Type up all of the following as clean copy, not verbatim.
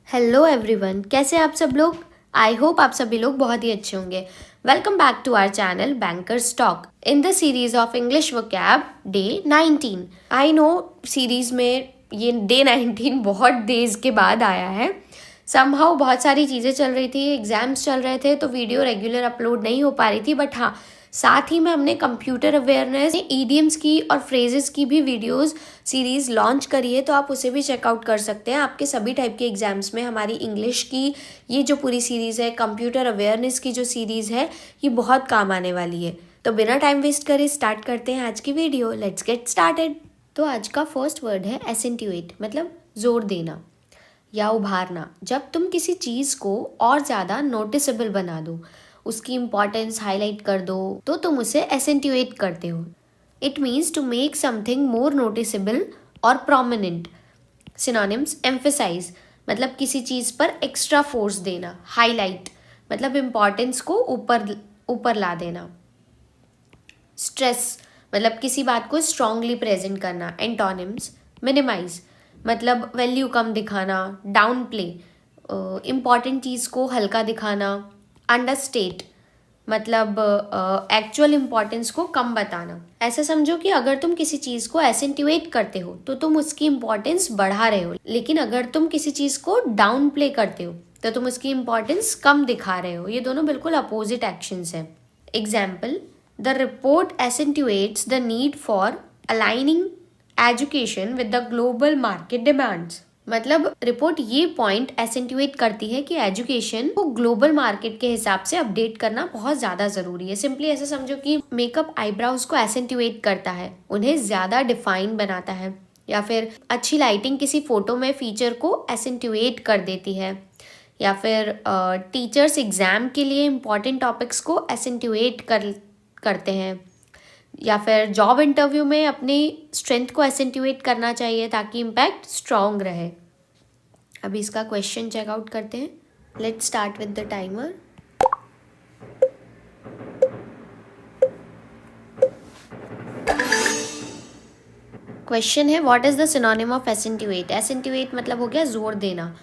Hello everyone, कैसे हैं आप सब लोग। आई होप आप सभी लोग बहुत ही अच्छे होंगे। Welcome back to our channel bankers talk in the series of English vocab day 19। I know series में ये डे 19 बहुत डेज के बाद आया है। समहाउ बहुत सारी चीज़ें चल रही थी, एग्जाम्स चल रहे थे, तो वीडियो रेगुलर अपलोड नहीं हो पा रही थी। बट हाँ, साथ ही में हमने कंप्यूटर अवेयरनेस, ईडियम्स की और फ्रेजेस की भी वीडियोस सीरीज लॉन्च करी है, तो आप उसे भी चेकआउट कर सकते हैं। आपके सभी टाइप के एग्जाम्स में हमारी इंग्लिश की ये जो पूरी सीरीज़ है, कंप्यूटर अवेयरनेस की जो सीरीज़ है, ये बहुत काम आने वाली है। तो बिना टाइम वेस्ट करे स्टार्ट करते हैं आज की वीडियो। Let's get started. तो आज का फर्स्ट वर्ड है एसेंट्यूएट, मतलब जोर देना या उभारना। जब तुम किसी चीज़ को और ज़्यादा नोटिसेबल बना दो, उसकी इम्पॉर्टेंस हाईलाइट कर दो, तो तुम उसे एसेंट्यूएट करते हो। It means to make something more noticeable और प्रोमिनेंट। सिनोनिम्स: एम्फेसाइज मतलब किसी चीज़ पर एक्स्ट्रा फोर्स देना, हाईलाइट मतलब इम्पॉर्टेंस को ऊपर ऊपर ला देना। स्ट्रेस मतलब किसी बात को स्ट्रांगली प्रेजेंट करना। एंटोनिम्स: मिनिमाइज मतलब वैल्यू कम दिखाना, डाउन प्ले इम्पॉर्टेंट चीज़ को हल्का दिखाना। अंडरस्टेट मतलब एक्चुअल इम्पॉर्टेंस को कम बताना। ऐसा समझो कि अगर तुम किसी चीज़ को एसेंट्यूएट करते हो तो तुम उसकी इम्पॉर्टेंस बढ़ा रहे हो, लेकिन अगर तुम किसी चीज़ को डाउन प्ले करते हो तो तुम उसकी इम्पॉर्टेंस कम दिखा रहे हो। ये दोनों बिल्कुल अपोजिट एक्शंस हैं। Example: the report accentuates the need for aligning education with the global market demands. मतलब रिपोर्ट ये पॉइंट एसेंट्यूएट करती है कि एजुकेशन को ग्लोबल मार्केट के हिसाब से अपडेट करना बहुत ज़्यादा ज़रूरी है। सिंपली ऐसे समझो कि मेकअप आईब्राउज को एसेंट्यूएट करता है, उन्हें ज़्यादा डिफाइन बनाता है। या फिर अच्छी लाइटिंग किसी फोटो में फीचर को एसेंट्यूएट कर देती है। या फिर टीचर्स एग्जाम के लिए इम्पॉर्टेंट टॉपिक्स को एसेंट्यूएट करते हैं। या फिर जॉब इंटरव्यू में अपनी स्ट्रेंथ को एसेंट्यूएट करना चाहिए ताकि इम्पैक्ट स्ट्रॉन्ग रहे। अभी इसका क्वेश्चन चेकआउट करते हैं। Let's start with the timer. Question है what is the synonym of accentuate. Accentuate मतलब हो गया जोर देना,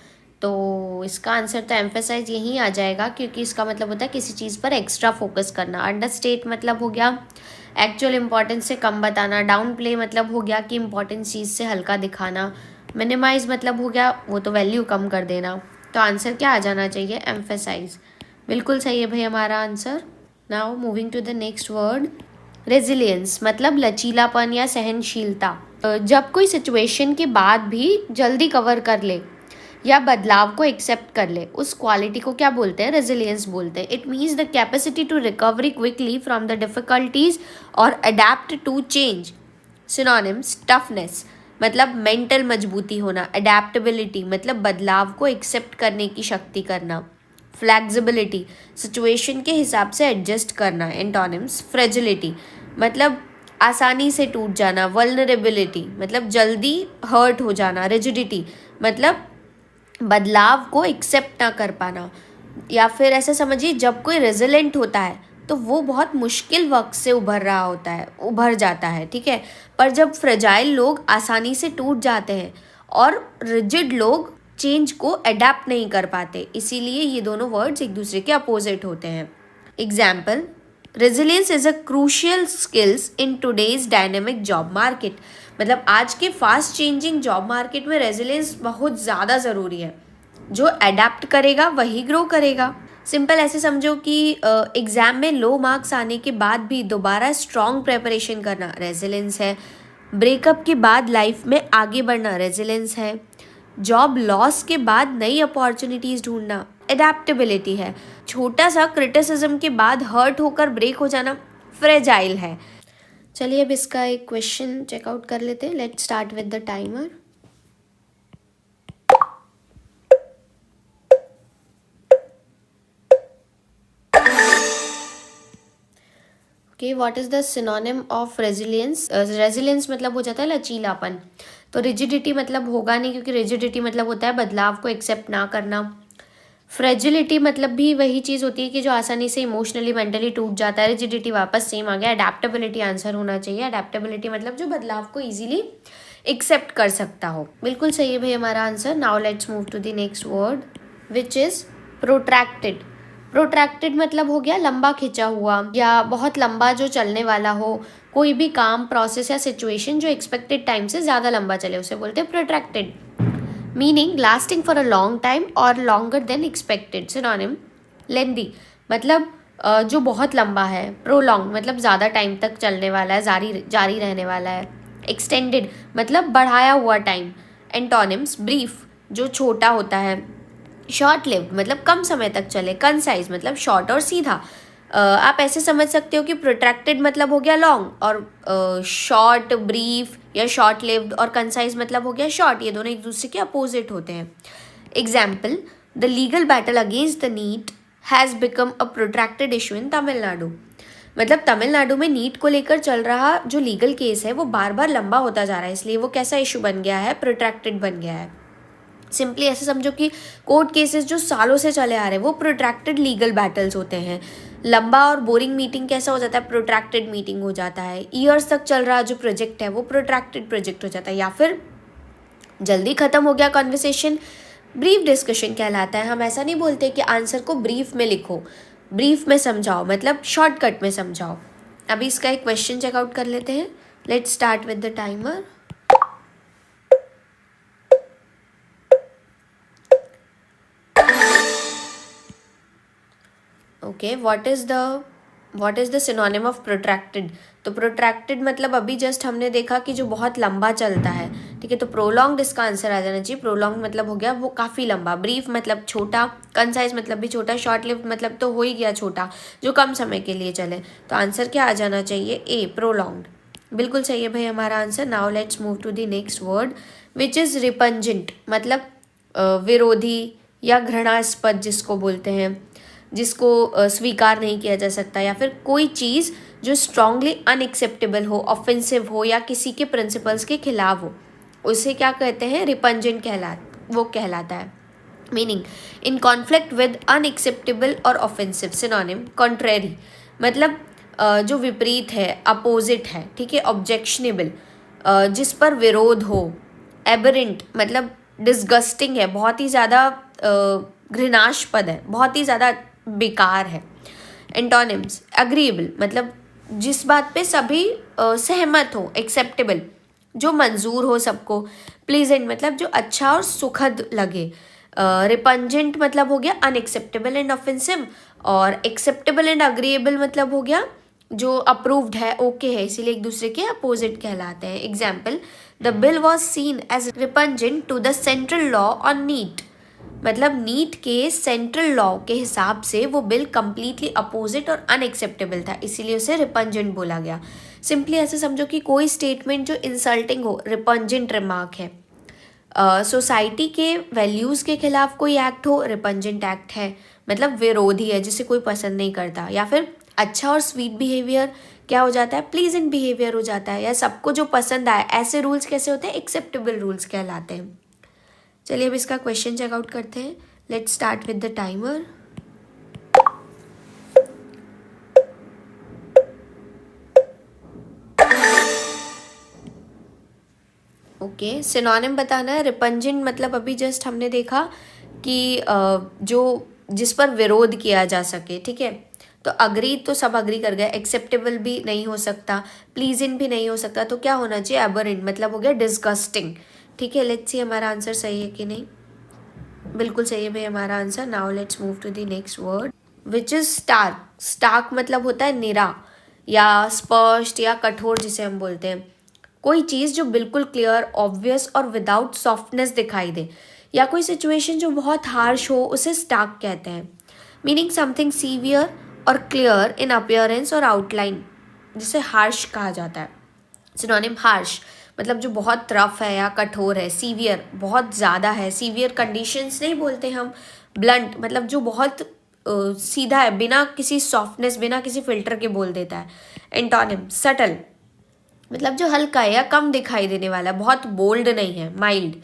तो इसका आंसर तो एम्फेसाइज यहीं आ जाएगा, क्योंकि इसका मतलब होता है किसी चीज़ पर एक्स्ट्रा फोकस करना। अंडरस्टेट मतलब हो गया एक्चुअल इंपॉर्टेंस से कम बताना। डाउन प्ले मतलब हो गया कि इंपॉर्टेंट चीज़ से हल्का दिखाना। मिनिमाइज मतलब हो गया वो तो वैल्यू कम कर देना। तो आंसर क्या आ जाना चाहिए? एम्फेसाइज। बिल्कुल सही है भाई हमारा answer. Now moving to the next word, resilience मतलब लचीलापन या सहनशीलता। जब कोई सिचुएशन के बाद भी जल्दी कवर कर ले या बदलाव को एक्सेप्ट कर ले, उस क्वालिटी को क्या बोलते हैं? रेजिलियंस बोलते हैं। It means the capacity to recovery quickly from the difficulties और adept to change. Synonyms: toughness मतलब मेंटल मजबूती होना। अडेप्टेबिलिटी मतलब बदलाव को एक्सेप्ट करने की शक्ति करना। फ्लेक्सिबिलिटी सिचुएशन के हिसाब से एडजस्ट करना। एंटोनिम्स: फ्रेजिलिटी मतलब आसानी से टूट जाना। वल्नरेबिलिटी मतलब जल्दी हर्ट हो जाना। रिजिडिटी मतलब बदलाव को एक्सेप्ट ना कर पाना। या फिर ऐसा समझिए जब कोई रेजिलेंट होता है तो वो बहुत मुश्किल वक्त से उभर जाता है, ठीक है। पर जब फ्रेजाइल लोग आसानी से टूट जाते हैं और रिजिड लोग चेंज को अडेप्ट नहीं कर पाते, इसीलिए ये दोनों वर्ड्स एक दूसरे के अपोजिट होते हैं। Example: resilience is a crucial skills in today's dynamic job market. मतलब आज के फास्ट चेंजिंग जॉब मार्केट में रेजिलियंस बहुत ज़्यादा ज़रूरी है। जो अडेप्ट करेगा वही ग्रो करेगा। सिंपल ऐसे समझो कि एग्ज़ाम में लो मार्क्स आने के बाद भी दोबारा स्ट्रॉन्ग प्रेपरेशन करना रेजिलियंस है। ब्रेकअप के बाद लाइफ में आगे बढ़ना रेजिलियंस है। जॉब लॉस के बाद नई अपॉर्चुनिटीज़ ढूंढना एडेप्टेबिलिटी है। छोटा सा क्रिटिसिज्म के बाद हर्ट होकर ब्रेक हो जाना फ्रेजाइल है। चलिए अब इसका एक क्वेश्चन चेकआउट कर लेते हैं। Let's start with the timer. Okay, what is the synonym of resilience. Resilience मतलब हो जाता है लचीलापन। तो रिजिडिटी मतलब होगा नहीं, क्योंकि रिजिडिटी मतलब होता है बदलाव को एक्सेप्ट ना करना। फ्रेजिलिटी मतलब भी वही चीज़ होती है कि जो आसानी से इमोशनली मेंटली टूट जाता है। रिजिडिटी वापस सेम आ गया। अडेप्टेबिलिटी आंसर होना चाहिए। अडेप्टेबिलिटी मतलब जो बदलाव को इजीली एक्सेप्ट कर सकता हो। बिल्कुल सही है भाई हमारा answer. Now let's move to the next word which is protracted. Protracted मतलब हो गया लंबा खिंचा हुआ या बहुत लंबा जो चलने वाला हो, कोई भी काम, प्रोसेस या सिचुएशन जो एक्सपेक्टेड टाइम से ज़्यादा लंबा चले उसे बोलते हैं protracted. Meaning lasting for a long time और लॉन्गर देन एक्सपेक्टेड। सिनोनिम लेंदी मतलब जो बहुत लंबा है। प्रोलॉन्ग मतलब ज़्यादा टाइम तक चलने वाला है, जारी रहने वाला है। एक्सटेंडेड मतलब बढ़ाया हुआ टाइम। एंटोनिम्स ब्रीफ जो छोटा होता है। शॉर्ट लिव्ड मतलब कम समय तक चले। कंसाइज मतलब शॉर्ट और सीधा। आप ऐसे समझ सकते हो कि प्रोट्रैक्टेड मतलब हो गया लॉन्ग और शॉर्ट ब्रीफ या शॉर्ट लिव्ड और कंसाइज मतलब हो गया शॉर्ट। ये दोनों एक दूसरे के अपोजिट होते हैं। Example the legal battle against the NEET has become a protracted issue in Tamil Nadu. मतलब तमिलनाडु में नीट को लेकर चल रहा जो लीगल केस है वो बार बार लंबा होता जा रहा है, इसलिए वो कैसा इशू बन गया है, प्रोट्रैक्टेड बन गया है। सिंपली ऐसे समझो कि कोर्ट केसेस जो सालों से चले आ रहे हैं वो प्रोट्रैक्टेड लीगल बैटल्स होते हैं। लंबा और बोरिंग मीटिंग कैसा हो जाता है, प्रोट्रैक्टेड मीटिंग हो जाता है। ईयर्स तक चल रहा जो प्रोजेक्ट है वो प्रोट्रैक्टेड प्रोजेक्ट हो जाता है। या फिर जल्दी खत्म हो गया कॉन्वर्सेशन, ब्रीफ डिस्कशन कहलाता है। हम ऐसा नहीं बोलते कि आंसर को ब्रीफ में लिखो, ब्रीफ में समझाओ मतलब शॉर्टकट में समझाओ। अभी इसका एक क्वेश्चन चेकआउट कर लेते हैं। Let's start with the timer. Okay, what is the synonym of protracted. तो प्रोट्रैक्टेड मतलब अभी जस्ट हमने देखा कि जो बहुत लंबा चलता है, ठीक है। तो प्रोलॉन्ग्ड इसका आंसर आ जाना चाहिए। प्रोलॉन्ग मतलब हो गया वो काफ़ी लंबा। ब्रीफ मतलब छोटा। कंसाइज मतलब भी छोटा। शॉर्ट लिव्ड मतलब तो हो ही गया छोटा, जो कम समय के लिए चले। तो आंसर क्या आ जाना चाहिए, ए प्रोलॉन्ग्ड। बिल्कुल सही है भाई हमारा answer. Now let's move to the next word which is repugnant मतलब विरोधी या घृणास्पद जिसको बोलते हैं, जिसको स्वीकार नहीं किया जा सकता, या फिर कोई चीज़ जो स्ट्रांगली अनएक्सेप्टेबल हो, ऑफेंसिव हो या किसी के प्रिंसिपल्स के खिलाफ हो, उसे क्या कहते हैं, रिपंजेंट कहलाता है। Meaning in conflict with unacceptable और ऑफेंसिव। सिनोनिम कॉन्ट्रेरी मतलब जो विपरीत है, अपोजिट है, ठीक है। ऑब्जेक्शनेबल जिस पर विरोध हो। एबरेंट मतलब डिस्गस्टिंग है, बहुत ही ज़्यादा घृणास्पद है, बहुत ही ज़्यादा बेकार है। एंटोनिम्स अग्रीएबल मतलब जिस बात पे सभी सहमत हो, एक्सेप्टेबल जो मंजूर हो सबको। प्लीजेंट मतलब जो अच्छा और सुखद लगे। रिपंजेंट मतलब हो गया अनएक्सेप्टेबल एंड ऑफेंसिव, और एक्सेप्टेबल एंड अग्रीएबल मतलब हो गया जो अप्रूव्ड है, ओके है, इसीलिए एक दूसरे के अपोजिट कहलाते हैं। Example the bill was seen as repugnant to the central law on NEET. मतलब नीट के सेंट्रल लॉ के हिसाब से वो बिल कम्प्लीटली अपोजिट और अनएक्सेप्टेबल था, इसीलिए उसे रिपंजेंट बोला गया। सिंपली ऐसे समझो कि कोई स्टेटमेंट जो इंसल्टिंग हो, रिपंजेंट रिमार्क है। सोसाइटी के वैल्यूज़ के खिलाफ कोई एक्ट हो, रिपंजेंट एक्ट है, मतलब विरोधी है, जिसे कोई पसंद नहीं करता। या फिर अच्छा और स्वीट बिहेवियर क्या हो जाता है, प्लीजेंट बिहेवियर हो जाता है, या सबको जो पसंद आए, ऐसे रूल्स कैसे होते हैं, एक्सेप्टेबल रूल्स कहलाते हैं। चलिए अब इसका क्वेश्चन चेकआउट करते हैं। Let's start with the timer. Okay, synonym बताना है। रिपंजेंट मतलब अभी जस्ट हमने देखा कि जो जिस पर विरोध किया जा सके, ठीक है। तो अग्री तो सब अग्री कर गए, एक्सेप्टेबल भी नहीं हो सकता, प्लीजेंट भी नहीं हो सकता, तो क्या होना चाहिए, एबरेंट मतलब हो गया डिस्गस्टिंग, ठीक है। लेट्स सी हमारा आंसर सही है कि नहीं। बिल्कुल सही है भाई हमारा answer. Now let's move to the next word which is stark. Stark मतलब होता है निरा या स्पष्ट या कठोर, जिसे हम बोलते हैं। कोई चीज़ जो बिल्कुल क्लियर, ऑब्वियस और विदाउट सॉफ्टनेस दिखाई दे, या कोई सिचुएशन जो बहुत हार्श हो, उसे स्टार्क कहते हैं। मीनिंग समथिंग सीवियर और क्लियर इन अपीयरेंस और आउटलाइन, जिसे हार्श कहा जाता है। सिनोनिम हार्श मतलब जो बहुत रफ है या कठोर है। सीवियर बहुत ज़्यादा है, सीवियर कंडीशंस नहीं बोलते हम। ब्लंट मतलब जो बहुत सीधा है, बिना किसी सॉफ्टनेस, बिना किसी फिल्टर के बोल देता है। एंटोनिम सटल मतलब जो हल्का है या कम दिखाई देने वाला, बहुत बोल्ड नहीं है, माइल्ड।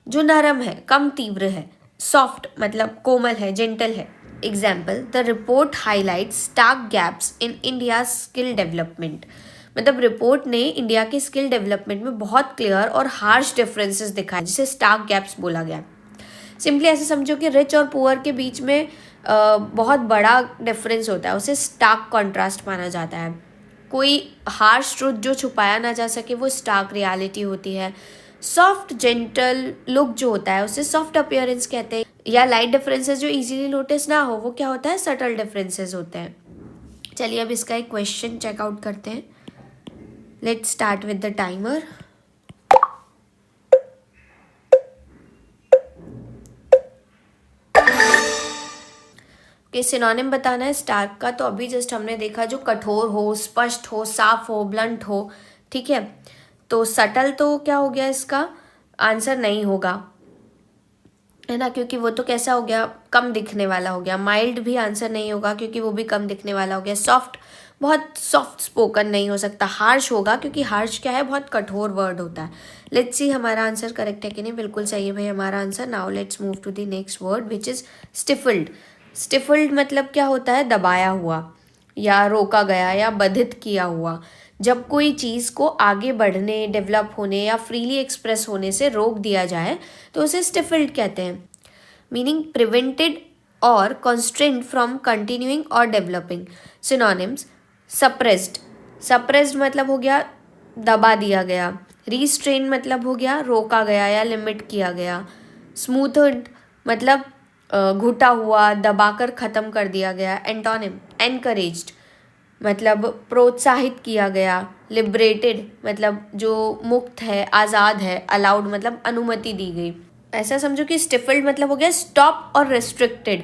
जो नरम है, कम तीव्र है। सॉफ्ट मतलब कोमल है, जेंटल है। Example the report highlights stark gaps in India skill development. मतलब रिपोर्ट ने इंडिया के स्किल डेवलपमेंट में बहुत क्लियर और हार्श डिफरेंसेस दिखाए, जिसे स्टार्क गैप्स बोला गया। सिंपली ऐसे समझो कि रिच और पुअर के बीच में बहुत बड़ा डिफरेंस होता है, उसे स्टार्क कॉन्ट्रास्ट माना जाता है। कोई हार्श ट्रुथ जो छुपाया ना जा सके वो स्टार्क रियलिटी होती है। सॉफ्ट जेंटल लुक जो होता है उसे सॉफ्ट अपीयरेंस कहते हैं, या लाइट डिफरेंसेस जो इजीली नोटिस ना हो वो क्या होता है, सटल डिफरेंसेस होते हैं। चलिए अब इसका एक क्वेश्चन चेकआउट करते हैं। Let's start with the timer. Synonym बताना है स्टार्क का। तो अभी जस्ट हमने देखा जो कठोर हो, स्पष्ट हो, साफ हो, ब्लंट हो, ठीक है। तो सटल तो क्या हो गया, इसका आंसर नहीं होगा, है ना, क्योंकि वो तो कैसा हो गया, कम दिखने वाला हो गया। माइल्ड भी आंसर नहीं होगा क्योंकि वो भी कम दिखने वाला हो गया। सॉफ्ट, बहुत सॉफ्ट स्पोकन नहीं हो सकता। हार्श होगा क्योंकि हार्श क्या है, बहुत कठोर वर्ड होता है। लेट्स सी हमारा आंसर करेक्ट है कि नहीं। बिल्कुल सही है भाई हमारा answer. Now let's move to the next word which is stifled. Stifled मतलब क्या होता है, दबाया हुआ या रोका गया या बाधित किया हुआ। जब कोई चीज़ को आगे बढ़ने, डेवलप होने या फ्रीली एक्सप्रेस होने से रोक दिया जाए तो उसे स्टिफल्ड कहते हैं। मीनिंग प्रिवेंटेड और कॉन्स्ट्रेंड फ्रॉम कंटिन्यूइंग और डेवलपिंग। Synonyms suppressed. सप्रेस्ड मतलब हो गया दबा दिया गया। रिस्ट्रेन मतलब हो गया रोका गया या लिमिट किया गया। स्मूथड मतलब घुटा हुआ, दबाकर ख़त्म कर दिया गया। एंटोनिम एनकरेज्ड मतलब प्रोत्साहित किया गया। लिबरेटेड मतलब जो मुक्त है, आज़ाद है। अलाउड मतलब अनुमति दी गई। ऐसा समझो कि स्टिफल्ड मतलब हो गया स्टॉप और रेस्ट्रिक्टेड।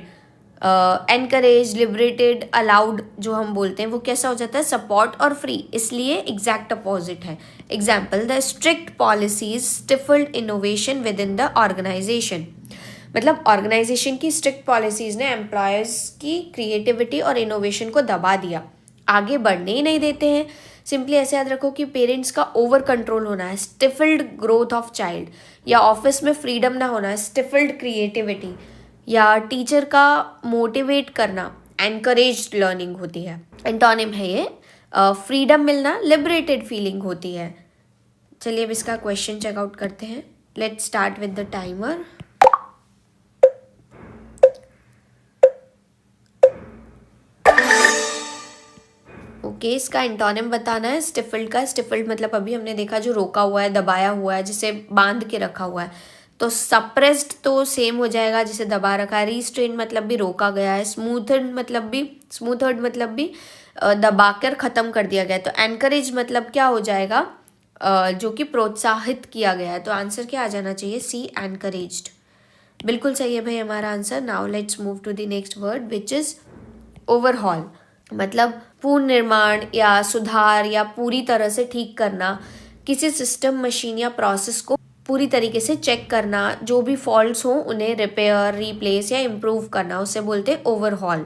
एनकरेज, लिबरेटेड, अलाउड जो हम बोलते हैं वो कैसा हो जाता है, सपोर्ट और फ्री, इसलिए एग्जैक्ट अपोजिट है। Example, the strict policies stifled innovation within the organisation. मतलब ऑर्गेनाइजेशन की स्ट्रिक्ट पॉलिसीज ने एम्प्लॉयर्स की क्रिएटिविटी और इनोवेशन को दबा दिया, आगे बढ़ने ही नहीं देते हैं। सिंपली ऐसे याद रखो कि पेरेंट्स का ओवर कंट्रोल होना है, स्टिफल्ड ग्रोथ ऑफ चाइल्ड। या ऑफिस में फ्रीडम ना होना है, स्टिफल्ड क्रिएटिविटी। या टीचर का मोटिवेट करना, एनकरेज्ड लर्निंग होती है। एंटोनिम है ये फ्रीडम मिलना, लिबरेटेड फीलिंग होती है। चलिए अब इसका क्वेश्चन चेकआउट करते हैं। Let's start with the timer. Okay, इसका एंटोनिम बताना है स्टिफल्ड का। स्टिफल्ड मतलब अभी हमने देखा जो रोका हुआ है, दबाया हुआ है, जिसे बांध के रखा हुआ है। तो सप्रेस्ड तो सेम हो जाएगा, जिसे दबा रखा है। रिस्ट्रेन मतलब भी रोका गया है। स्मूथड मतलब भी दबाकर ख़त्म कर दिया गया है। तो एनकरेज मतलब क्या हो जाएगा, जो कि प्रोत्साहित किया गया है। तो आंसर क्या आ जाना चाहिए, सी एनकरेज्ड। बिल्कुल सही है भाई हमारा answer. Now let's move to the next word which is overhaul. मतलब पूर्ण निर्माण या सुधार या पूरी तरह से ठीक करना। किसी सिस्टम, मशीन या प्रोसेस को पूरी तरीके से चेक करना, जो भी फॉल्ट्स हो उन्हें रिपेयर, रिप्लेस या इम्प्रूव करना, उसे बोलते हैं overhaul.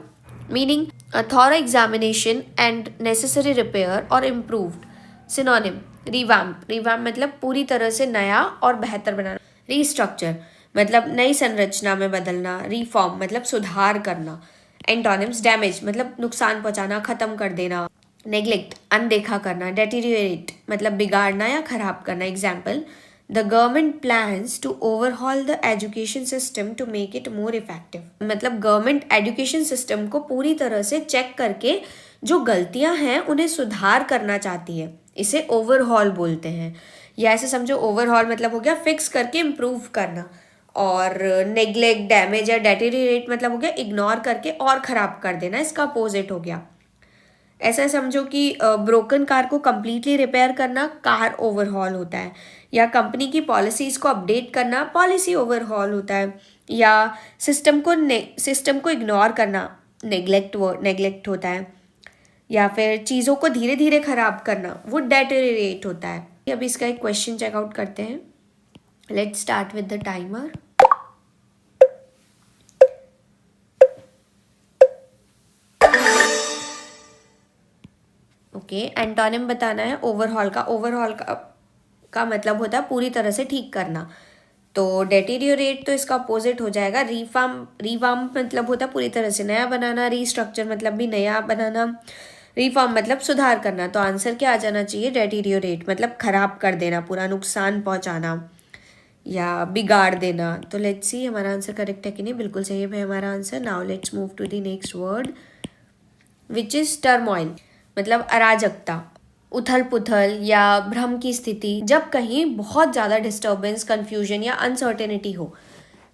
Meaning thorough examination and necessary repair और इम्प्रूव्ड। Synonym revamp. रिवैम्प मतलब पूरी तरह से नया और बेहतर बनाना। रीस्ट्रक्चर मतलब नई संरचना में बदलना। रिफॉर्म मतलब सुधार करना। एंटोनिम्स डैमेज मतलब नुकसान पहुंचाना, खत्म कर देना। नेग्लेक्ट अनदेखा करना। डेटीरियोरेट मतलब बिगाड़ना या खराब करना। Example, the government plans to overhaul the education system to make it more effective. मतलब गवर्नमेंट एजुकेशन सिस्टम को पूरी तरह से चेक करके जो गलतियां हैं उन्हें सुधार करना चाहती है, इसे ओवरहॉल बोलते हैं। या ऐसे समझो ओवरहॉल मतलब हो गया फिक्स करके इम्प्रूव करना। और नेग्लेक्ट, डैमेज या डेटेरिएट मतलब हो गया इग्नोर करके और ख़राब कर देना, इसका अपोजिट हो गया। ऐसा समझो कि ब्रोकन कार को कम्प्लीटली रिपेयर करना कार ओवरहॉल होता है। या कंपनी की पॉलिसीज़ को अपडेट करना पॉलिसी ओवरहॉल होता है। या सिस्टम को इग्नोर करना नेग्लेक्ट होता है। या फिर चीज़ों को धीरे धीरे ख़राब करना वो डेटेरिएट होता है। अभी इसका एक क्वेश्चन चेकआउट करते हैं। Let's start with the timer. Okay, antonym बताना है ओवरहॉल का। ओवरहॉल का मतलब होता है पूरी तरह से ठीक करना। तो डेटीरियोरेट तो इसका अपोजिट हो जाएगा। रिवाम्प मतलब होता है पूरी तरह से नया बनाना। रीस्ट्रक्चर मतलब भी नया बनाना। रिफॉर्म मतलब सुधार करना, तो आंसर क्या आ जाना चाहिए, डेटीरियोरेट मतलब खराब कर देना, पूरा नुकसान पहुंचाना या बिगाड़ देना। तो लेट्स सी हमारा आंसर करेक्ट है कि नहीं, बिल्कुल सही है भाई हमारा answer. Now let's move to the next word which is turmoil, मतलब अराजकता, उथल पुथल या भ्रम की स्थिति, जब कहीं बहुत ज़्यादा डिस्टर्बेंस, कंफ्यूजन या अनसर्टेनिटी हो,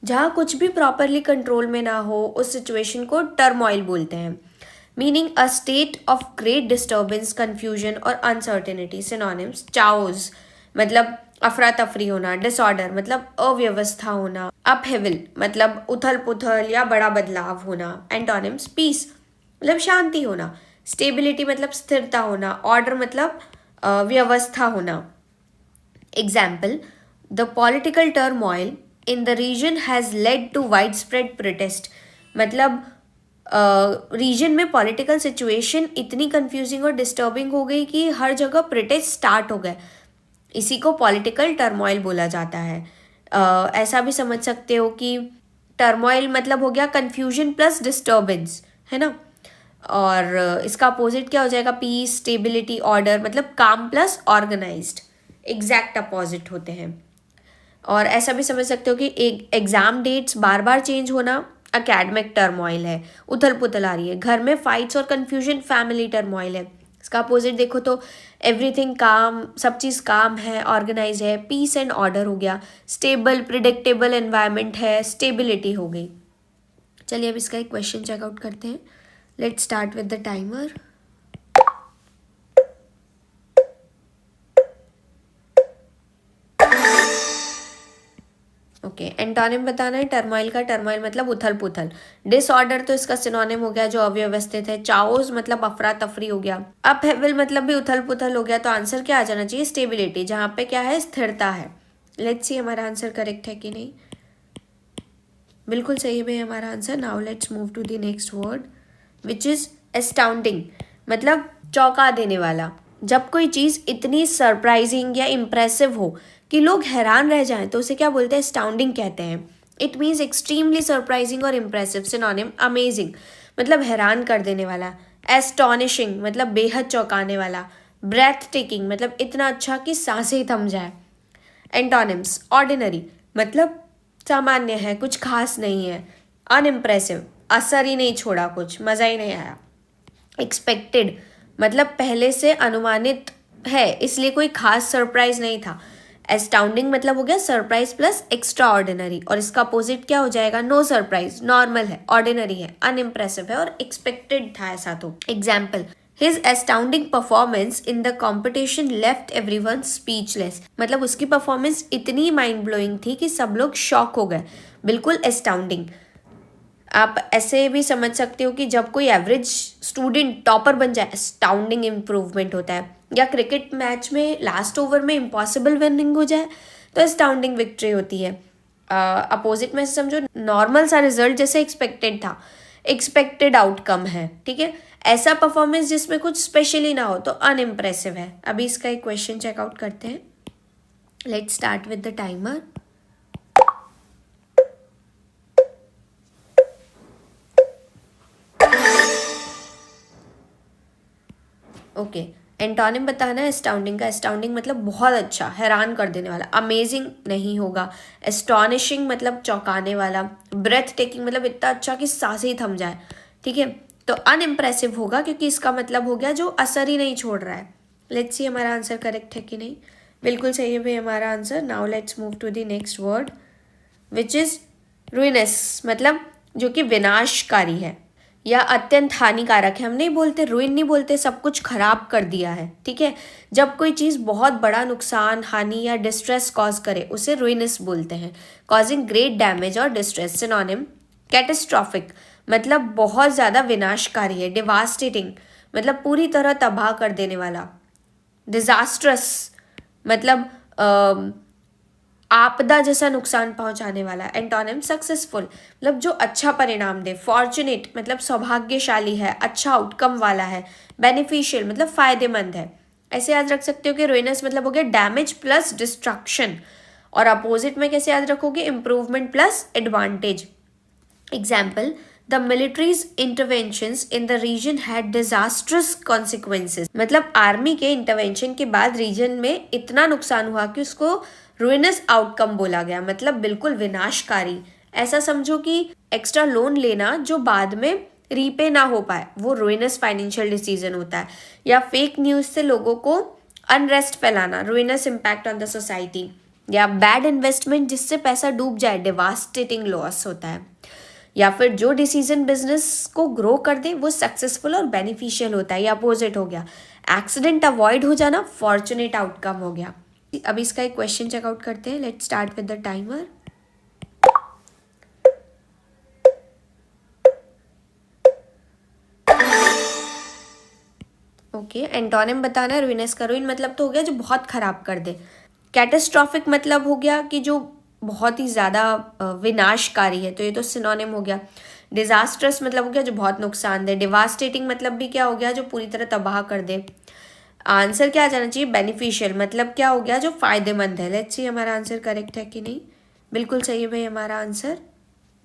जहाँ कुछ भी प्रॉपरली कंट्रोल में ना हो, उस सिचुएशन को टर्मोइल बोलते हैं। Meaning a state of great disturbance, confusion और अनसर्टेनिटी। सिनोनिम्स, चाओज मतलब अफरा तफरी होना, डिसऑर्डर मतलब अव्यवस्था होना, अपहेविल मतलब उथल पुथल या बड़ा बदलाव होना। एंटोनिम्स, पीस मतलब शांति होना, स्टेबिलिटी मतलब स्थिरता होना, ऑर्डर मतलब व्यवस्था होना। Example, the political turmoil in the region has led to widespread protest, मतलब रीजन में पॉलिटिकल सिचुएशन इतनी कंफ्यूजिंग और डिस्टर्बिंग हो गई कि हर जगह प्रोटेस्ट स्टार्ट हो गए, इसी को पॉलिटिकल टर्मोइल बोला जाता है। ऐसा भी समझ सकते हो कि टर्मोइल मतलब हो गया कंफ्यूजन प्लस डिस्टर्बेंस, है ना। और इसका अपोजिट क्या हो जाएगा, पीस, स्टेबिलिटी, ऑर्डर मतलब काम प्लस ऑर्गेनाइज्ड, एग्जैक्ट अपोजिट होते हैं। और ऐसा भी समझ सकते हो कि एक एग्जाम डेट्स बार बार चेंज होना अकेडमिक टर्मोइल है, उथल पुथल आ रही है, घर में फाइट्स और कंफ्यूजन फैमिली टर्मोइल है। इसका अपोजिट देखो तो एवरीथिंग काम, सब चीज़ काम है, ऑर्गेनाइज है, पीस एंड ऑर्डर हो गया, स्टेबल प्रिडिक्टेबल एनवायरनमेंट है, स्टेबिलिटी हो गई। चलिए अब इसका एक क्वेश्चन चेकआउट करते हैं। Let's start with the timer. Okay, antonym बताना है टर्मोइल का। टर्मोइल मतलब उथल पुथल। डिसऑर्डर तो इसका सिनोनिम हो गया जो अव्यवस्थित है। चाओस मतलब अफरा तफरी हो गया। अपहेविल मतलब भी उथल पुथल हो गया। तो आंसर क्या आ जाना चाहिए, स्टेबिलिटी, जहाँ पे क्या है, स्थिरता है। लेट्स सी हमारा आंसर करेक्ट है कि नहीं, बिल्कुल सही है भाई हमारा answer. Now let's move to the next word which is astounding, मतलब चौंका देने वाला। जब कोई चीज़ इतनी सरप्राइजिंग या इम्प्रेसिव हो कि लोग हैरान रह जाएं तो उसे क्या बोलते हैं, एस्टाउंडिंग कहते हैं। इट मीन्स एक्सट्रीमली सरप्राइजिंग और इम्प्रेसिव। सिनोनिम, अमेजिंग मतलब हैरान कर देने वाला, एस्टॉनिशिंग मतलब बेहद चौंकाने वाला, ब्रेथ टेकिंग मतलब इतना अच्छा कि सांसें ही थम जाए। एंटोनिम्स, ऑर्डिनरी मतलब सामान्य है, कुछ खास नहीं है। अनइम्प्रेसिव, असर ही नहीं छोड़ा, कुछ मज़ा ही नहीं आया। एक्सपेक्टेड मतलब पहले से अनुमानित है, इसलिए कोई खास सरप्राइज नहीं था। एस्टाउंडिंग मतलब हो गया सरप्राइज प्लस एक्स्ट्रा ऑर्डिनरी, और इसका अपोजिट क्या हो जाएगा, नो सरप्राइज, नॉर्मल है, ऑर्डिनरी है, अनइम्प्रेसिव है और एक्सपेक्टेड था ऐसा। तो example, His astounding performance in the competition left everyone speechless, मतलब उसकी परफॉर्मेंस इतनी माइंड ब्लोइंग थी कि सब लोग शॉक हो गए। बिल्कुल एस्टाउंडिंग। आप ऐसे भी समझ सकते हो कि जब कोई एवरेज स्टूडेंट टॉपर बन जाए, एस्टाउंडिंग इम्प्रूवमेंट होता है। या क्रिकेट मैच में लास्ट ओवर में इम्पॉसिबल विनिंग हो जाए तो एस्टाउंडिंग विक्ट्री होती है। अपोजिट में समझो, नॉर्मल सा रिजल्ट जैसे एक्सपेक्टेड था, एक्सपेक्टेड आउटकम है, ठीक है। ऐसा परफॉर्मेंस जिसमें कुछ स्पेशली ना हो तो अनइम्प्रेसिव है। अभी इसका एक क्वेश्चन चेकआउट करते हैं। Let's start with the timer. Okay, antonym बताना है एस्टाउंडिंग का। एस्टाउंडिंग मतलब बहुत अच्छा, हैरान कर देने वाला। अमेजिंग नहीं होगा। एस्टॉनिशिंग मतलब चौंकाने वाला। ब्रेथ टेकिंग मतलब इतना अच्छा कि सांसें ही थम जाए, ठीक है। तो अनइम्प्रेसिव होगा क्योंकि इसका मतलब हो गया जो असर ही नहीं छोड़ रहा है। लेट्स सी हमारा आंसर करेक्ट है कि नहीं, बिल्कुल सही है भाई हमारा answer. Now let's move to the next word which is ruinous, मतलब जो कि विनाशकारी है या अत्यंत हानिकारक है। हम नहीं बोलते रुइन, नहीं बोलते सब कुछ खराब कर दिया है, ठीक है। जब कोई चीज़ बहुत बड़ा नुकसान, हानि या डिस्ट्रेस कॉज करे उसे रुइनस बोलते हैं। कॉजिंग ग्रेट डैमेज और डिस्ट्रेस। सिनोनिम, कैटेस्ट्रॉफिक मतलब बहुत ज़्यादा विनाशकारी है। डिवास्टेटिंग मतलब पूरी तरह तबाह कर देने वाला। डिजास्ट्रस मतलब आपदा जैसा नुकसान पहुंचाने वाला। एंटोनिम, सक्सेसफुल मतलब जो अच्छा परिणाम दे। फॉर्चुनेट मतलब सौभाग्यशाली है, अच्छा आउटकम वाला है। बेनिफिशियल मतलब फायदेमंद है। ऐसे याद रख सकते हो कि रुइनस मतलब हो गया डैमेज प्लस डिस्ट्रक्शन, और अपोजिट में कैसे याद रखोगे, improvement plus advantage. Example, the military's interventions in the region had disastrous consequences. मतलब आर्मी के इंटरवेंशन के बाद रीजन में इतना नुकसान हुआ कि उसको रुइनस आउटकम बोला गया, मतलब बिल्कुल विनाशकारी। ऐसा समझो कि एक्स्ट्रा लोन लेना जो बाद में रीपे ना हो पाए, वो रुइनस फाइनेंशियल डिसीजन होता है। या फेक न्यूज से लोगों को अनरेस्ट फैलाना, रुइनस इम्पैक्ट ऑन द सोसाइटी। या बैड इन्वेस्टमेंट जिससे पैसा डूब जाए, डिवास्टेटिंग लॉस होता है। या फिर जो डिसीजन बिजनेस को ग्रो कर दे वो सक्सेसफुल और बेनिफिशियल होता है। या अपोजिट हो गया, एक्सीडेंट अवॉइड हो जाना फॉर्चुनेट आउटकम हो गया। अब इसका एक क्वेश्चन चेकआउट करते हैं। Let's start with the timer. Okay, antonym बताना है रुइनस का। रुइन मतलब तो हो गया जो बहुत खराब कर दे। कैटास्ट्रॉफिक मतलब हो गया कि जो बहुत ही ज़्यादा विनाशकारी है, तो ये तो सिनोनिम हो गया। डिजास्ट्रस मतलब हो गया जो बहुत नुकसान दे। डिवास्टेटिंग मतलब भी क्या हो गया, जो पूरी तरह तबाह कर दे। आंसर क्या आ जाना चाहिए, बेनिफिशियल मतलब क्या हो गया, जो फायदेमंद है। लेट्स सी हमारा आंसर करेक्ट है कि नहीं। बिल्कुल सही है भाई हमारा आंसर।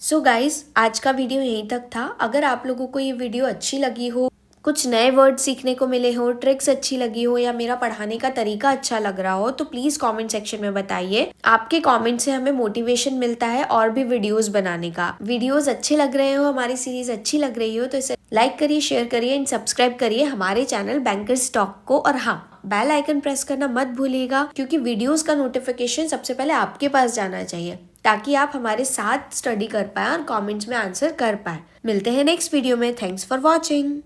सो गाइज, आज का वीडियो यहीं तक था। अगर आप लोगों को ये वीडियो अच्छी लगी हो, कुछ नए वर्ड सीखने को मिले हो, ट्रिक्स अच्छी लगी हो, या मेरा पढ़ाने का तरीका अच्छा लग रहा हो, तो प्लीज़ कमेंट सेक्शन में बताइए। आपके कमेंट से हमें मोटिवेशन मिलता है और भी वीडियोस बनाने का। वीडियोस अच्छे लग रहे हो, हमारी सीरीज अच्छी लग रही हो, तो इसे लाइक करिए, शेयर करिए एंड सब्सक्राइब करिए हमारे चैनल बैंकर्स टॉक को। और हाँ, बेल आइकन प्रेस करना मत भूलिएगा, क्योंकि वीडियोस का नोटिफिकेशन सबसे पहले आपके पास जाना चाहिए, ताकि आप हमारे साथ स्टडी कर पाए और कमेंट्स में आंसर कर पाए। मिलते हैं नेक्स्ट वीडियो में। Thanks for watching.